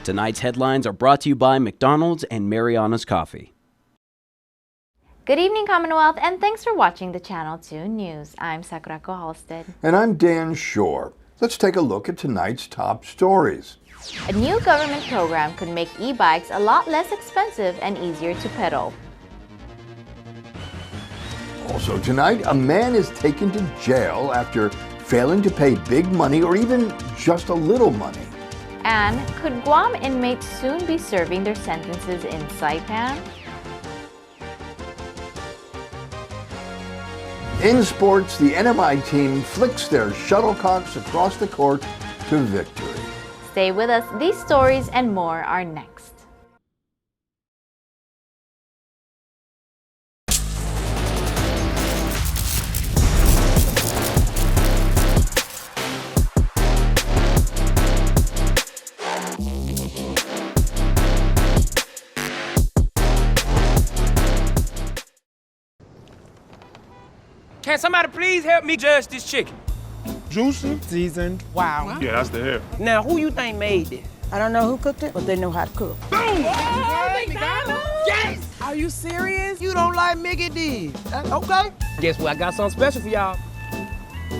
Tonight's headlines are brought to you by McDonald's and Marianas Coffee. Good evening, Commonwealth, and thanks for watching the Channel 2 News. I'm Sakurako Halstead. And I'm Dan Shore. Let's take a look at tonight's top stories. A new government program could make e-bikes a lot less expensive and easier to pedal. Also tonight, a man is taken to jail after failing to pay big money or even just a little money. And could Guam inmates soon be serving their sentences in Saipan? In sports, the NMI team flicks their shuttlecocks across the court to victory. Stay with us. These stories and more are next. Can somebody please help me judge this chicken? Juicy, seasoned. Wow. Yeah, that's the hair. Now, who you think made this? I don't know who cooked it, but they know how to cook. Boom! Oh, McDonald's! Yes! Are you serious? You don't like Mickey D's? Okay. Guess what? I got something special for y'all.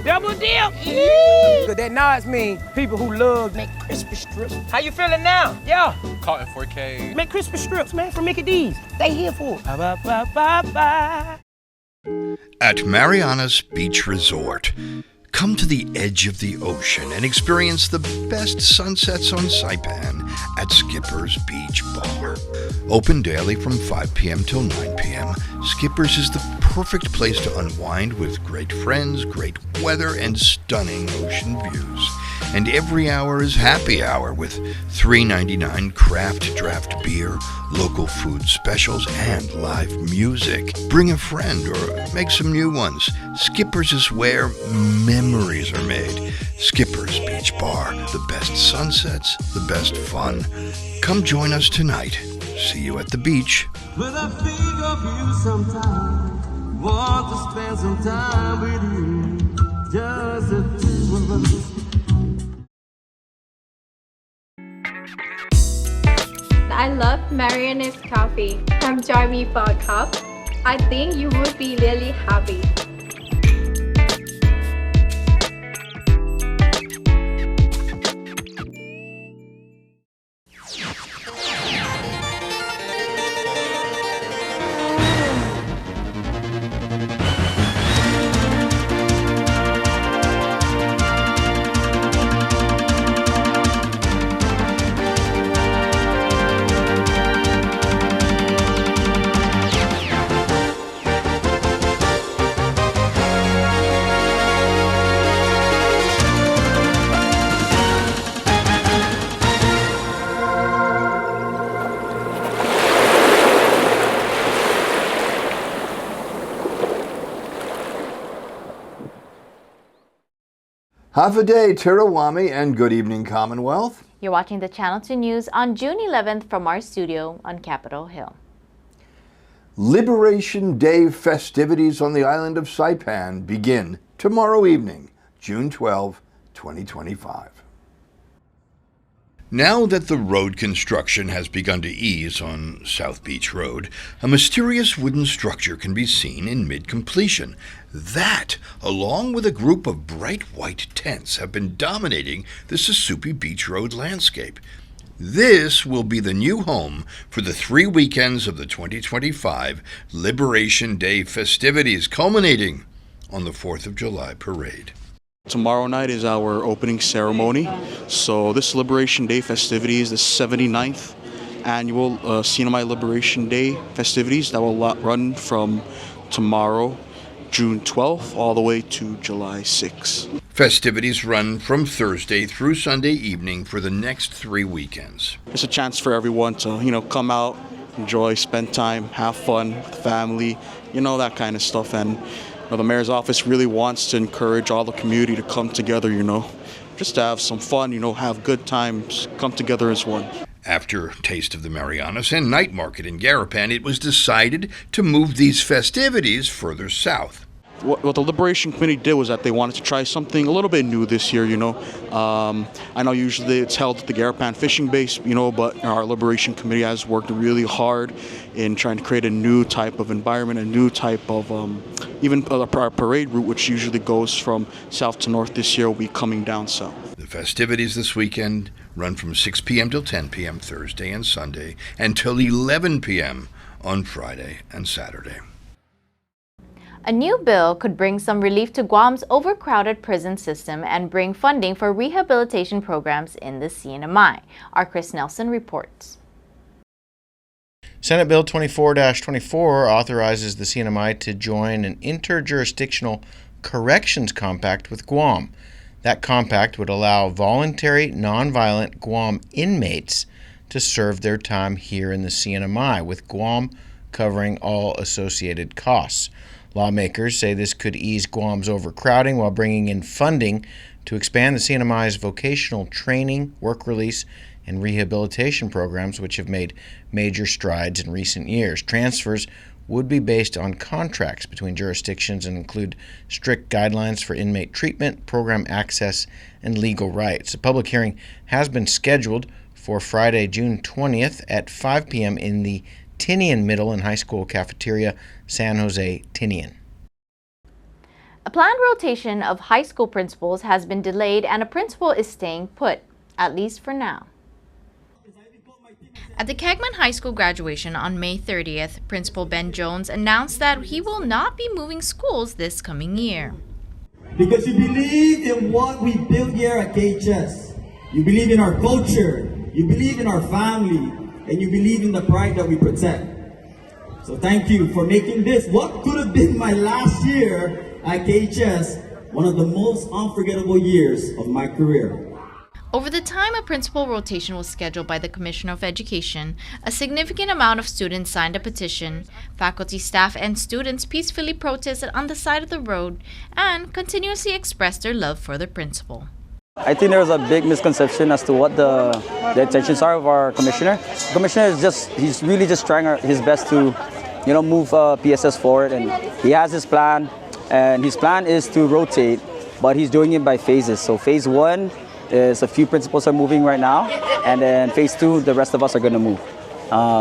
Double dip! Cause that noise mean people who love make crispy strips. How you feeling now? Yeah. Caught in 4K. Make crispy strips, man, from Mickey D's. They here for it. Ba-ba-ba-ba-ba. At Marianas Beach Resort, come to the edge of the ocean and experience the best sunsets on Saipan at Skipper's Beach Bar. Open daily from 5 p.m. till 9 p.m., Skipper's is the perfect place to unwind with great friends, great weather, and stunning ocean views. And every hour is happy hour with $3.99 craft draft beer, local food specials, and live music. Bring a friend or make some new ones. Skipper's is where memories are made. Skipper's Beach Bar, the best sunsets, the best fun. Come join us tonight. See you at the beach. When I think of you sometime, want to spend some time with you, just the two of us. I love Marianas Coffee. Come join me for a cup. I think you would be really happy. Hafaday Tirawami and good evening, Commonwealth. You're watching the Channel 2 News on June 11th from our studio on Capitol Hill. Liberation Day festivities on the island of Saipan begin tomorrow evening, June 12, 2025. Now that the road construction has begun to ease on South Beach Road, a mysterious wooden structure can be seen in mid-completion. That, along with a group of bright white tents, have been dominating the Susupi Beach Road landscape. This will be the new home for the 3 weekends of the 2025 Liberation Day festivities, culminating on the 4th of July parade. Tomorrow night is our opening ceremony. So this Liberation Day festivities, the 79th annual CNMI Liberation Day festivities that will run from tomorrow, June 12th, all the way to July 6th. Festivities run from Thursday through Sunday evening for the next 3 weekends. It's a chance for everyone to, come out, enjoy, spend time, have fun with family, that kind of stuff. And the mayor's office really wants to encourage all the community to come together, just to have some fun, have good times, come together as one. After Taste of the Marianas and Night Market in Garapan, it was decided to move these festivities further south. what the Liberation Committee did was that they wanted to try something a little bit new this year, I know usually it's held at the Garapan Fishing Base, but our Liberation Committee has worked really hard in trying to create a new type of environment, a new type of, even our parade route, which usually goes from south to north this year, will be coming down south. The festivities this weekend run from 6 p.m. till 10 p.m. Thursday and Sunday, and till 11 p.m. on Friday and Saturday. A new bill could bring some relief to Guam's overcrowded prison system and bring funding for rehabilitation programs in the CNMI. Our Chris Nelson reports. Senate Bill 24-24 authorizes the CNMI to join an interjurisdictional corrections compact with Guam. That compact would allow voluntary, nonviolent Guam inmates to serve their time here in the CNMI, with Guam covering all associated costs. Lawmakers say this could ease Guam's overcrowding while bringing in funding to expand the CNMI's vocational training, work release, and rehabilitation programs, which have made major strides in recent years. Transfers would be based on contracts between jurisdictions and include strict guidelines for inmate treatment, program access, and legal rights. A public hearing has been scheduled for Friday, June 20th at 5 p.m. in the Tinian Middle and High School Cafeteria, San Jose, Tinian. A planned rotation of high school principals has been delayed and a principal is staying put, at least for now. At the Kegman High School graduation on May 30th, Principal Ben Jones announced that he will not be moving schools this coming year. Because you believe in what we built here at KHS. You believe in our culture, you believe in our family, and you believe in the pride that we protect. So thank you for making this, what could have been my last year at KHS, one of the most unforgettable years of my career. Over the time a principal rotation was scheduled by the Commissioner of Education, a significant amount of students signed a petition. Faculty, staff, and students peacefully protested on the side of the road and continuously expressed their love for the principal. I think there's a big misconception as to what the intentions are of our commissioner. The commissioner is he's really just trying his best to, move PSS forward, and he has his plan, and his plan is to rotate, but he's doing it by phases. So phase 1 is a few principals are moving right now, and then phase 2, the rest of us are going to move.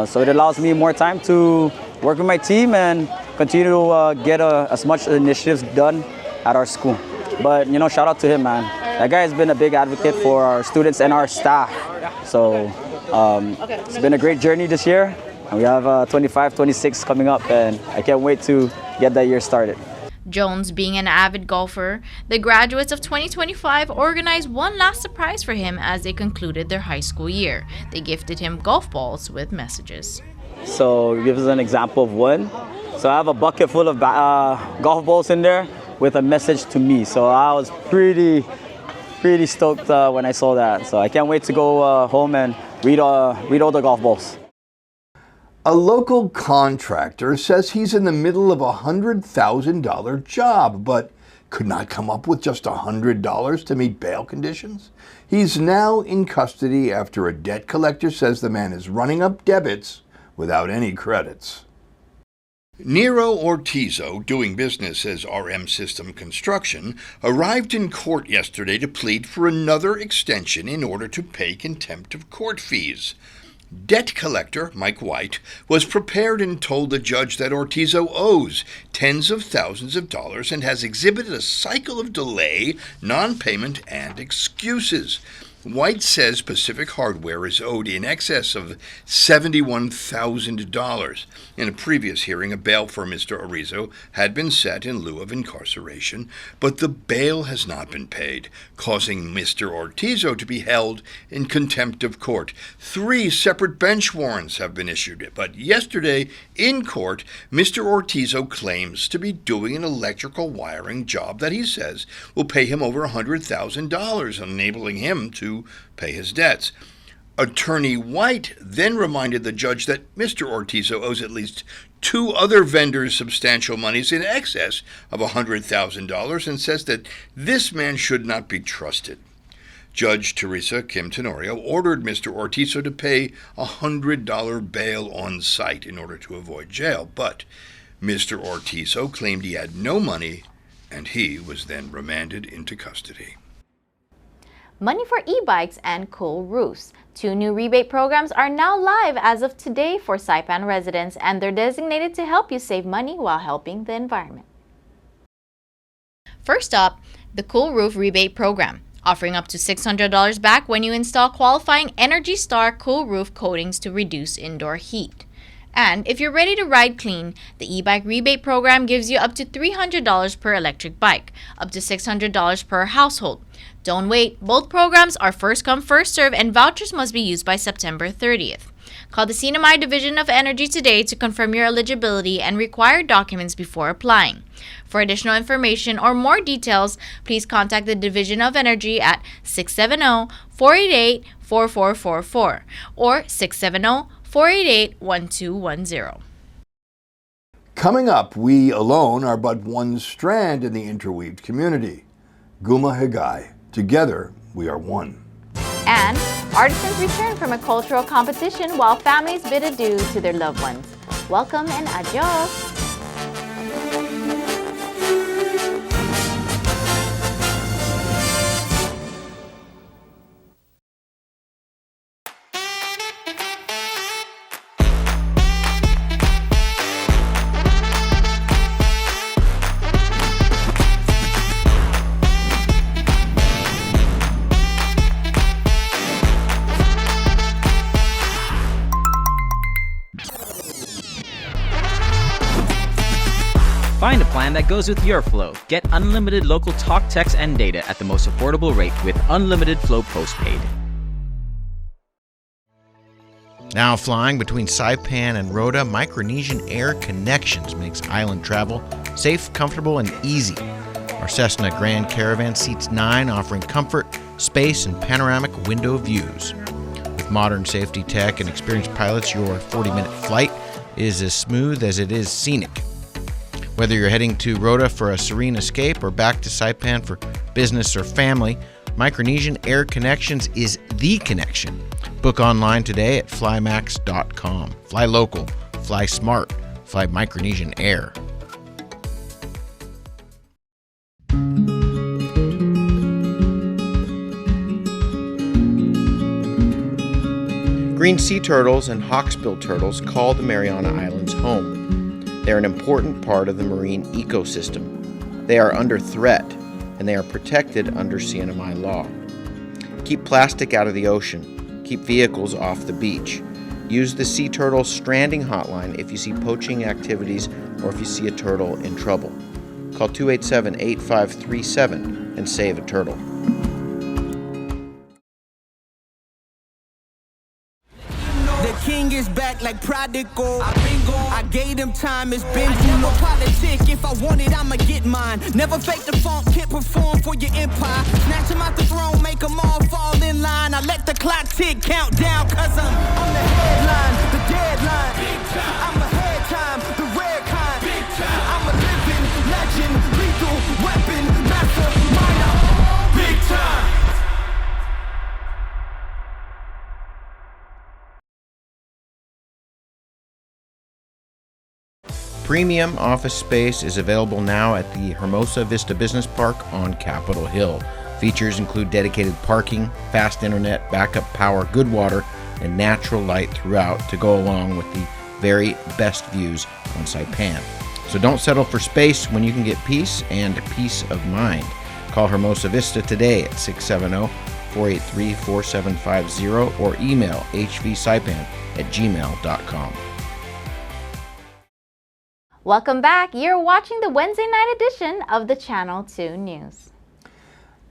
So it allows me more time to work with my team and continue to get as much initiatives done at our school. But, shout out to him, man. That guy has been a big advocate for our students and our staff. So it's been a great journey this year. And we have 25, 26 coming up, and I can't wait to get that year started. Jones, being an avid golfer, the graduates of 2025 organized one last surprise for him as they concluded their high school year. They gifted him golf balls with messages. So give us an example of one. So I have a bucket full of golf balls in there with a message to me. So I was pretty stoked when I saw that. So I can't wait to go home and read all the golf balls. A local contractor says he's in the middle of a $100,000 job, but could not come up with just $100 to meet bail conditions. He's now in custody after a debt collector says the man is running up debits without any credits. Nero Ortizo, doing business as RM System Construction, arrived in court yesterday to plead for another extension in order to pay contempt of court fees. Debt collector Mike White was prepared and told the judge that Ortizo owes tens of thousands of dollars and has exhibited a cycle of delay, non-payment, and excuses. White says Pacific Hardware is owed in excess of $71,000. In a previous hearing, a bail for Mr. Ortizo had been set in lieu of incarceration, but the bail has not been paid, causing Mr. Ortizo to be held in contempt of court. 3 separate bench warrants have been issued, but yesterday in court, Mr. Ortizo claims to be doing an electrical wiring job that he says will pay him over $100,000, enabling him to pay his debts. Attorney White then reminded the judge that Mr. Ortizo owes at least 2 other vendors substantial monies in excess of $100,000 and says that this man should not be trusted. Judge Teresa Kim Tenorio ordered Mr. Ortizo to pay a $100 bail on site in order to avoid jail, but Mr. Ortizo claimed he had no money and he was then remanded into custody. Money for e-bikes and cool roofs. 2 new rebate programs are now live as of today for Saipan residents, and they're designated to help you save money while helping the environment. First up, the Cool Roof Rebate Program, offering up to $600 back when you install qualifying Energy Star Cool Roof coatings to reduce indoor heat. And if you're ready to ride clean, the e-bike rebate program gives you up to $300 per electric bike, up to $600 per household. Don't wait, both programs are first come first serve and vouchers must be used by September 30th. Call the CNMI Division of Energy today to confirm your eligibility and required documents before applying. For additional information or more details, please contact the Division of Energy at 670-488-4444 or 670-488-1210. Coming up, we alone are but one strand in the interweaved community. Guma Higgai. Together, we are one. And artisans return from a cultural competition while families bid adieu to their loved ones. Welcome and adios. Find a plan that goes with your flow. Get unlimited local talk, text, and data at the most affordable rate with Unlimited Flow Postpaid. Now flying between Saipan and Rota, Micronesian Air Connections makes island travel safe, comfortable, and easy. Our Cessna Grand Caravan seats 9, offering comfort, space, and panoramic window views. With modern safety tech and experienced pilots, your 40-minute flight is as smooth as it is scenic. Whether you're heading to Rota for a serene escape or back to Saipan for business or family, Micronesian Air Connections is the connection. Book online today at flymax.com. Fly local, fly smart, fly Micronesian Air. Green sea turtles and hawksbill turtles call the Mariana Islands home. They're an important part of the marine ecosystem. They are under threat, and they are protected under CNMI law. Keep plastic out of the ocean. Keep vehicles off the beach. Use the Sea Turtle Stranding Hotline if you see poaching activities or if you see a turtle in trouble. Call 287-8537 and save a turtle. King is back like prodigal. I gave him time, it's been too long. Politic, if I want it, I'ma get mine. Never fake the funk, can't perform for your empire. Snatch him out the throne, make them all fall in line. I let the clock tick, count down, cause I'm on the headline, the deadline. I'm ahead time, the rare kind. I'm a living legend, lethal weapon, mastermind. Big time. Premium office space is available now at the Hermosa Vista Business Park on Capitol Hill. Features include dedicated parking, fast internet, backup power, good water, and natural light throughout to go along with the very best views on Saipan. So don't settle for space when you can get peace and peace of mind. Call Hermosa Vista today at 670-483-4750 or email hvsaipan@gmail.com. Welcome back. You're watching the Wednesday night edition of the Channel 2 News.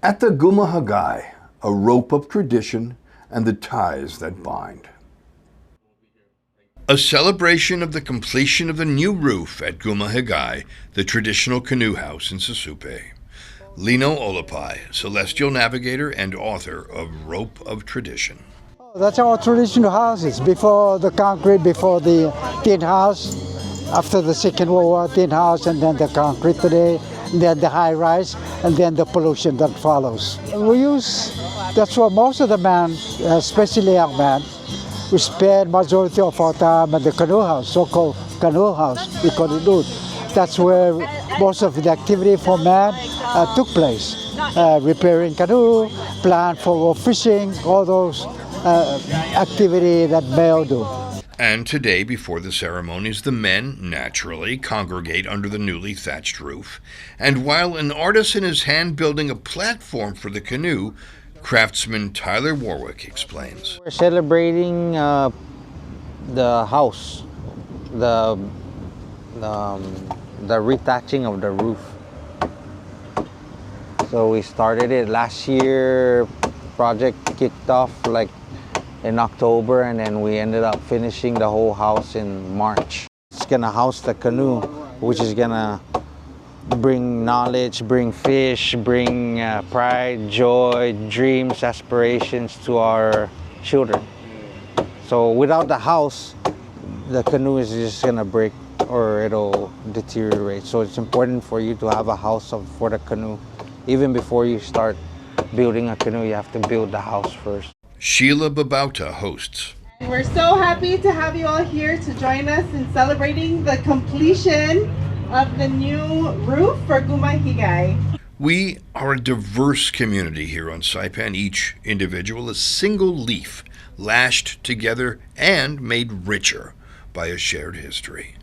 At the Guma Higgai, a rope of tradition and the ties that bind. A celebration of the completion of the new roof at Guma Higgai, the traditional canoe house in Susupe. Lino Olapai, celestial navigator and author of Rope of Tradition. That's our traditional houses. Before the concrete, before the tin house, after the Second World War, tin house, and then the concrete today, and then the high rise, and then the pollution that follows. That's what most of the men, especially young men, we spend majority of our time at the canoe house, so-called canoe house, we call it. That's where most of the activity for man took place. Repairing canoe, plan for fishing, all those activity that male do. And today, before the ceremonies, the men, naturally, congregate under the newly thatched roof. And while an artisan is hand-building a platform for the canoe, craftsman Tyler Warwick explains. We're celebrating the house, the retouching of the roof. So we started it last year. Project kicked off like in October, and then we ended up finishing the whole house in March. It's gonna house the canoe, which is gonna bring knowledge, bring fish, bring pride, joy, dreams, aspirations to our children. So without the house, the canoe is just gonna break or it'll deteriorate. So it's important for you to have a house for the canoe. Even before you start building a canoe, you have to build the house first. Sheila Babauta hosts. We're so happy to have you all here to join us in celebrating the completion of the new roof for Guma Higgai. We are a diverse community here on Saipan, each individual a single leaf, lashed together and made richer by a shared history.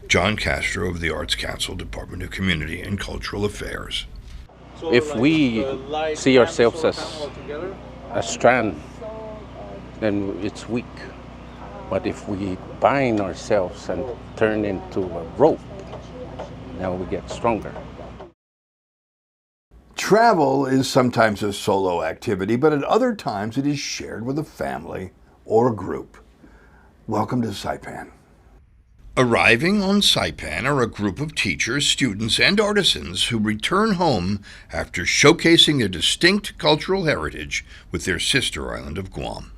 John Castro of the Arts Council, Department of Community and Cultural Affairs. If we see ourselves as a strand, then it's weak. But if we bind ourselves and turn into a rope, now we get stronger. Travel is sometimes a solo activity, but at other times it is shared with a family or a group. Welcome to Saipan. Arriving on Saipan are a group of teachers, students, and artisans who return home after showcasing their distinct cultural heritage with their sister island of Guam.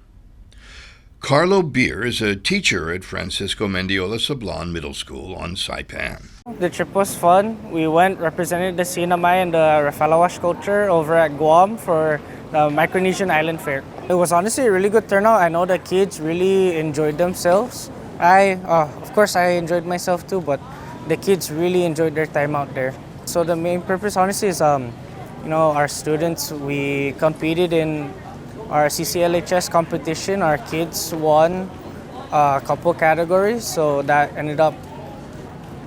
Carlo Beer is a teacher at Francisco Mendiola Sablan Middle School on Saipan. The trip was fun. We went representing the CNMI and the Refalawash culture over at Guam for the Micronesian Island Fair. It was honestly a really good turnout. I know the kids really enjoyed themselves. Of course, I enjoyed myself too, but the kids really enjoyed their time out there. So the main purpose, honestly, is our students. We competed in our CCLHS competition. Our kids won a couple categories, so that ended up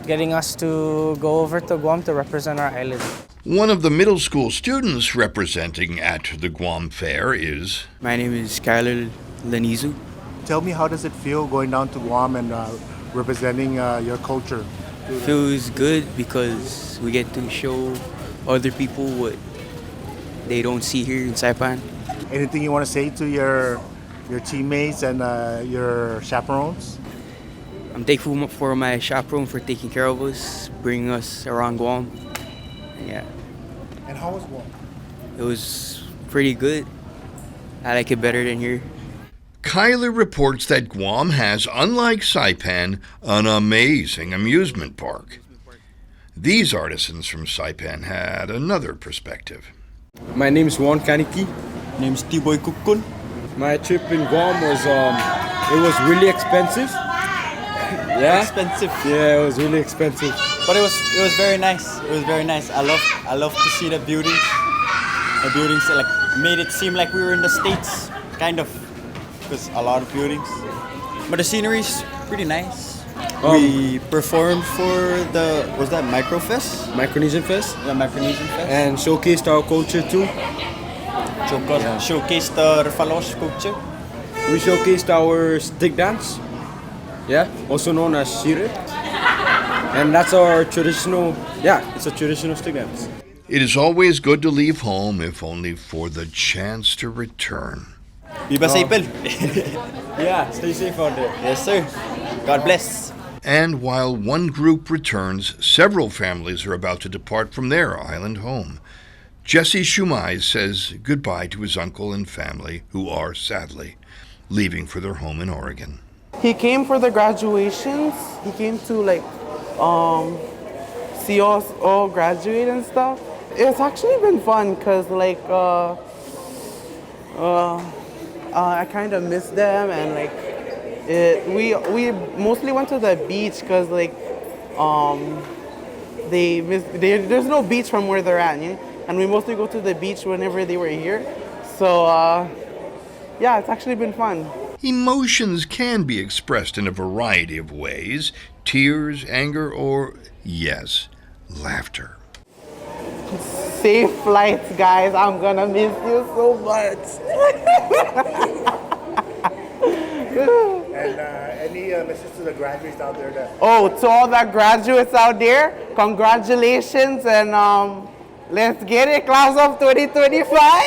getting us to go over to Guam to represent our island. One of the middle school students representing at the Guam Fair is... My name is Skylar Lenizu. Tell me, how does it feel going down to Guam and representing your culture? It feels good because we get to show other people what they don't see here in Saipan. Anything you want to say to your teammates and your chaperones? I'm thankful for my chaperone for taking care of us, bringing us around Guam. Yeah. And how was Guam? It was pretty good. I like it better than here. Kyler reports that Guam has, unlike Saipan, an amazing amusement park. These artisans from Saipan had another perspective. My name is Juan Kaniki. My name is T-Boy Kukun. My trip in Guam was, it was really expensive. Yeah? Expensive. Yeah, it was really expensive. But it was very nice. It was very nice. I love to see the buildings. The buildings made it seem like we were in the States, kind of. Because a lot of buildings. But the scenery is pretty nice. We performed for was that Microfest? Micronesian Fest. Yeah, Micronesian Fest. And showcased our culture too. Showcased the Refalawash culture. We showcased our stick dance. Yeah, also known as shire. And that's our traditional, it's a traditional stick dance. It is always good to leave home, if only for the chance to return. Viva Saipan! Yeah, stay safe out there. Yes, sir. God bless. And while one group returns, several families are about to depart from their island home. Jesse Shumai says goodbye to his uncle and family, who are, sadly, leaving for their home in Oregon. He came for the graduations. He came to see us all graduate and stuff. It's actually been fun because I kind of miss them, and we mostly went to the beach because there's no beach from where they're at, and we mostly go to the beach whenever they were here. So yeah, it's actually been fun. Emotions can be expressed in a variety of ways: tears, anger, or, yes, laughter. Safe flights, guys. I'm gonna miss you so much. And any message to the graduates out there that... Oh, to all the graduates out there, congratulations, and let's get it, class of 2025.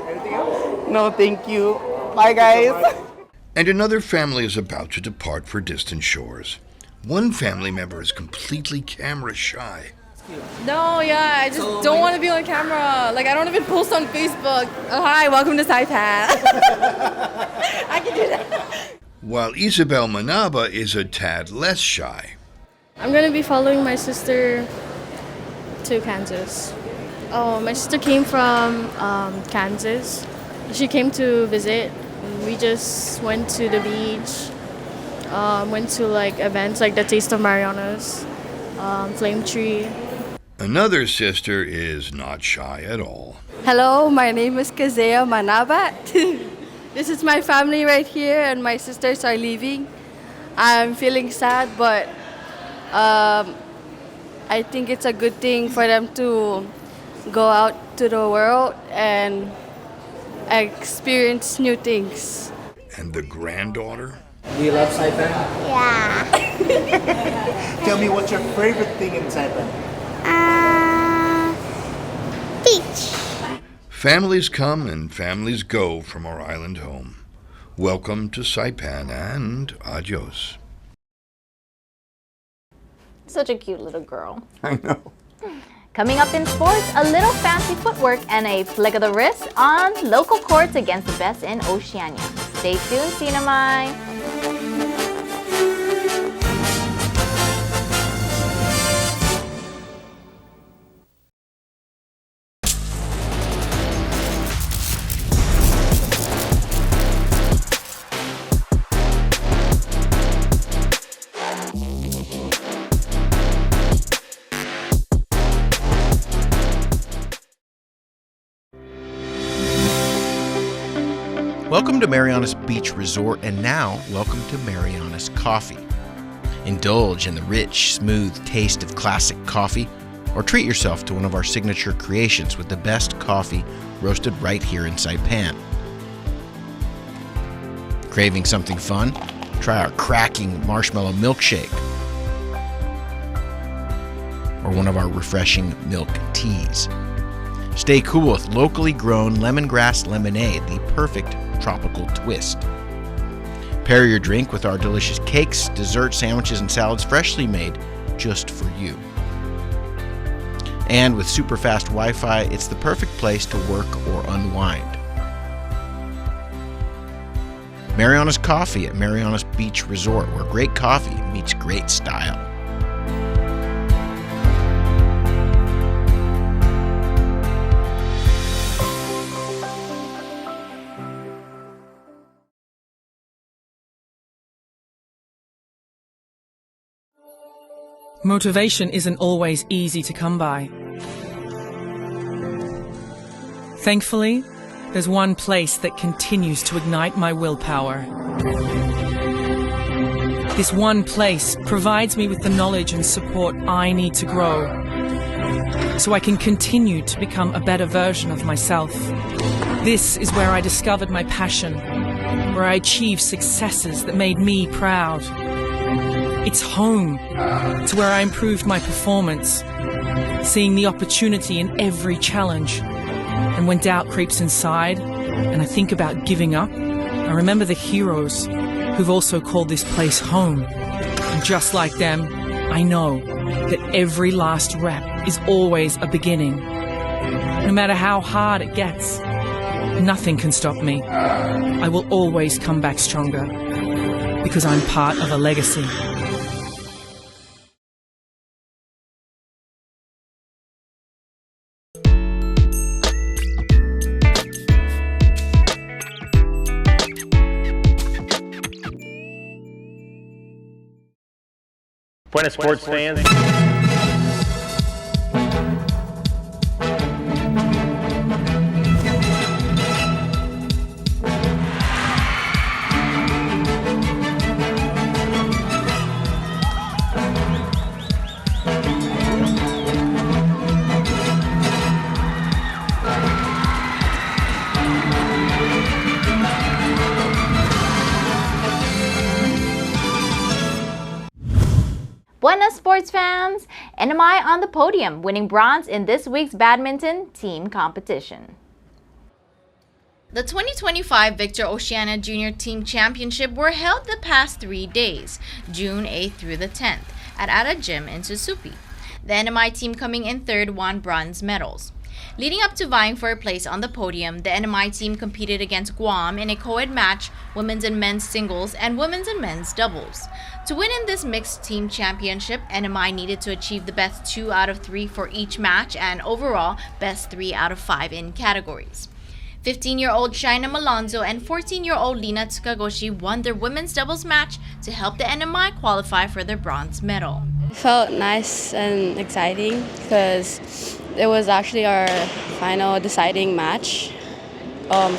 Anything else? No, thank you. Bye, guys. And another family is about to depart for distant shores. One family member is completely camera shy. No, yeah, I just don't want to be on camera. Like, I don't even post on Facebook. Oh, hi, welcome to Saipan. I can do that. While Isabel Manaba is a tad less shy. I'm going to be following my sister to Kansas. Oh, my sister came from Kansas. She came to visit. We just went to the beach, went to like events like the Taste of Marianas, Flame Tree. Another sister is not shy at all. Hello, my name is Kazea Manabat. This is my family right here, and my sisters are leaving. I'm feeling sad, but I think it's a good thing for them to go out to the world and experience new things. And the granddaughter? Do you love Saipan? Yeah. Tell me, what's your favorite thing in Saipan? Beach. Families come and families go from our island home. Welcome to Saipan and adios. Such a cute little girl. I know. Coming up in sports, a little fancy footwork and a flick of the wrist on local courts against the best in Oceania. Stay tuned, CNMI. Welcome to Marianas Beach Resort, and now welcome to Marianas Coffee. Indulge in the rich, smooth taste of classic coffee, or treat yourself to one of our signature creations with the best coffee roasted right here in Saipan. Craving something fun? Try our cracking marshmallow milkshake, or one of our refreshing milk teas. Stay cool with locally grown lemongrass lemonade, the perfect tropical twist. Pair your drink with our delicious cakes, desserts, sandwiches, and salads freshly made just for you. And with super fast Wi-Fi, it's the perfect place to work or unwind. Marianas Coffee at Marianas Beach Resort, where great coffee meets great style. Motivation isn't always easy to come by. Thankfully, there's one place that continues to ignite my willpower. This one place provides me with the knowledge and support I need to grow, so I can continue to become a better version of myself. This is where I discovered my passion, where I achieved successes that made me proud. It's home to where I improved my performance, seeing the opportunity in every challenge. And when doubt creeps inside and I think about giving up, I remember the heroes who've also called this place home. And just like them, I know that every last rep is always a beginning. No matter how hard it gets, nothing can stop me. I will always come back stronger because I'm part of a legacy. Buena sports fans. Buenas sports fans! NMI on the podium, winning bronze in this week's Badminton Team Competition. The 2025 Victor Oceania Junior Team Championship were held the past 3 days, June 8th through the 10th, at Ada Gym in Susupi. The NMI team coming in third won bronze medals. Leading up to vying for a place on the podium, the NMI team competed against Guam in a co-ed match, women's and men's singles, and women's and men's doubles. To win in this mixed team championship, NMI needed to achieve the best 2 out of 3 for each match and overall best 3 out of 5 in categories. 15-year-old Shaina Malonzo and 14-year-old Lina Tsukagoshi won their women's doubles match to help the NMI qualify for their bronze medal. It felt nice and exciting because it was actually our final deciding match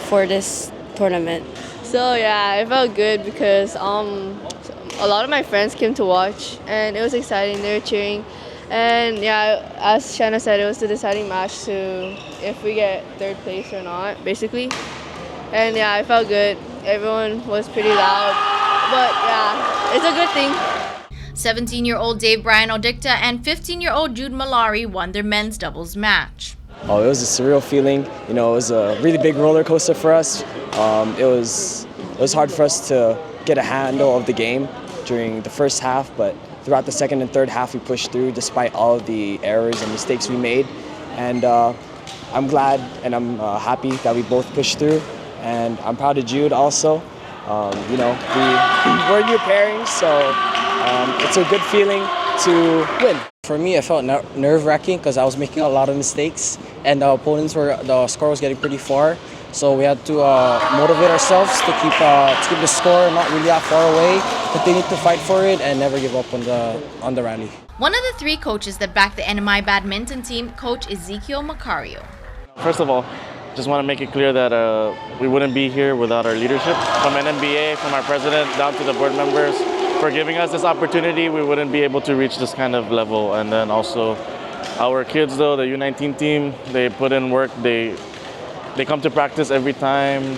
for this tournament. So yeah, it felt good because a lot of my friends came to watch and it was exciting. They were cheering. And yeah, as Shanna said, it was the deciding match to if we get third place or not, basically. And yeah, I felt good. Everyone was pretty loud. But yeah, it's a good thing. 17-year-old Dave Brian Odicta and 15-year-old Jude Malari won their men's doubles match. Oh, it was a surreal feeling. You know, it was a really big roller coaster for us. It was hard for us to get a handle of the game during the first half, but throughout the second and third half we pushed through despite all of the errors and mistakes we made. And I'm glad and I'm happy that we both pushed through. And I'm proud of Jude also. You know, we're new pairings, so it's a good feeling to win. For me, I felt nerve-wracking because I was making a lot of mistakes and the score was getting pretty far. So we had to motivate ourselves to keep the score not really that far away, continue to fight for it, and never give up on the rally. One of the 3 coaches that backed the NMI Badminton team, Coach Ezekiel Macario. First of all, just want to make it clear that we wouldn't be here without our leadership, from NMBA, from our president, down to the board members, for giving us this opportunity. We wouldn't be able to reach this kind of level. And then also our kids, though, the U19 team, they put in work. They come to practice every time,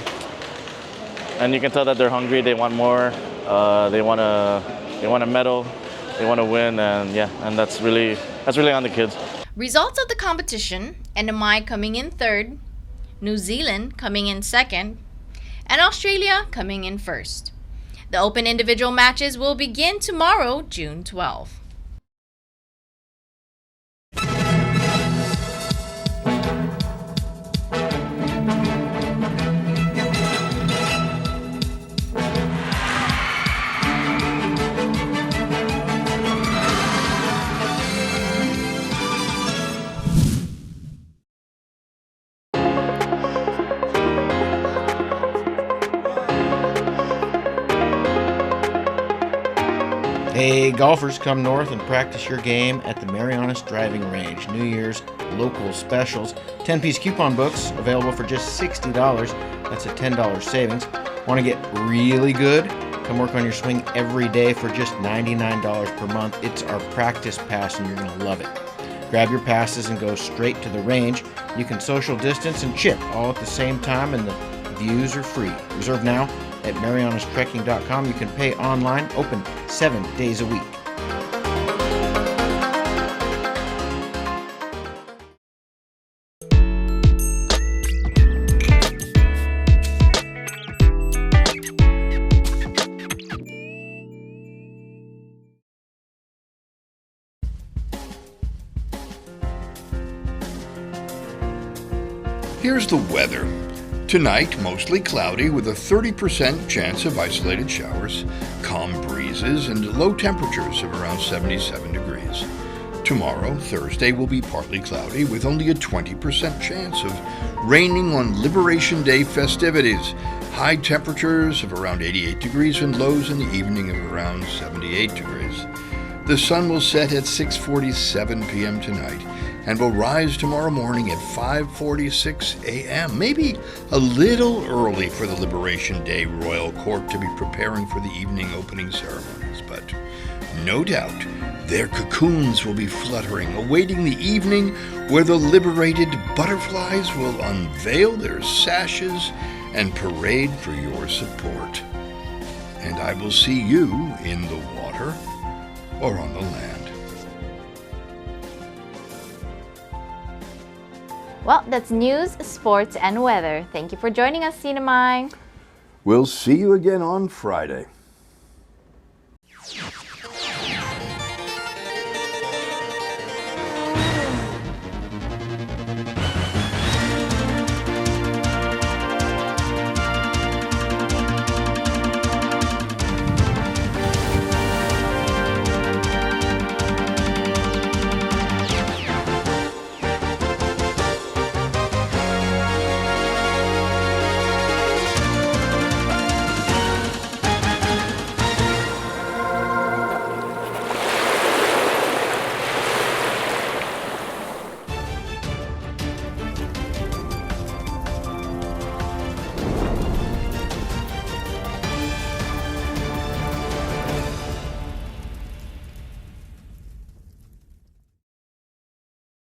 and you can tell that they're hungry. They want more. They want a medal. They want to win, and yeah, and that's really on the kids. Results of the competition: NMI coming in third, New Zealand coming in second, and Australia coming in first. The open individual matches will begin tomorrow, June 12th. Hey golfers, come north and practice your game at the Marianas Driving Range. New Year's local specials. 10-piece coupon books available for just $60. That's a $10 savings. Want to get really good? Come work on your swing every day for just $99 per month. It's our practice pass and you're going to love it. Grab your passes and go straight to the range. You can social distance and chip all at the same time, and the views are free. Reserve now at marianastrekking.com. You can pay online, open 7 days a week. Here's the weather. Tonight, mostly cloudy with a 30% chance of isolated showers, calm breezes, and low temperatures of around 77 degrees. Tomorrow, Thursday, will be partly cloudy with only a 20% chance of raining on Liberation Day festivities. High temperatures of around 88 degrees and lows in the evening of around 78 degrees. The sun will set at 6:47 p.m. tonight and will rise tomorrow morning at 5:46 a.m. Maybe a little early for the Liberation Day Royal Court to be preparing for the evening opening ceremonies, but no doubt their cocoons will be fluttering, awaiting the evening where the liberated butterflies will unveil their sashes and parade for your support. And I will see you in the water or on the land. Well, that's news, sports, and weather. Thank you for joining us, CNMI. We'll see you again on Friday.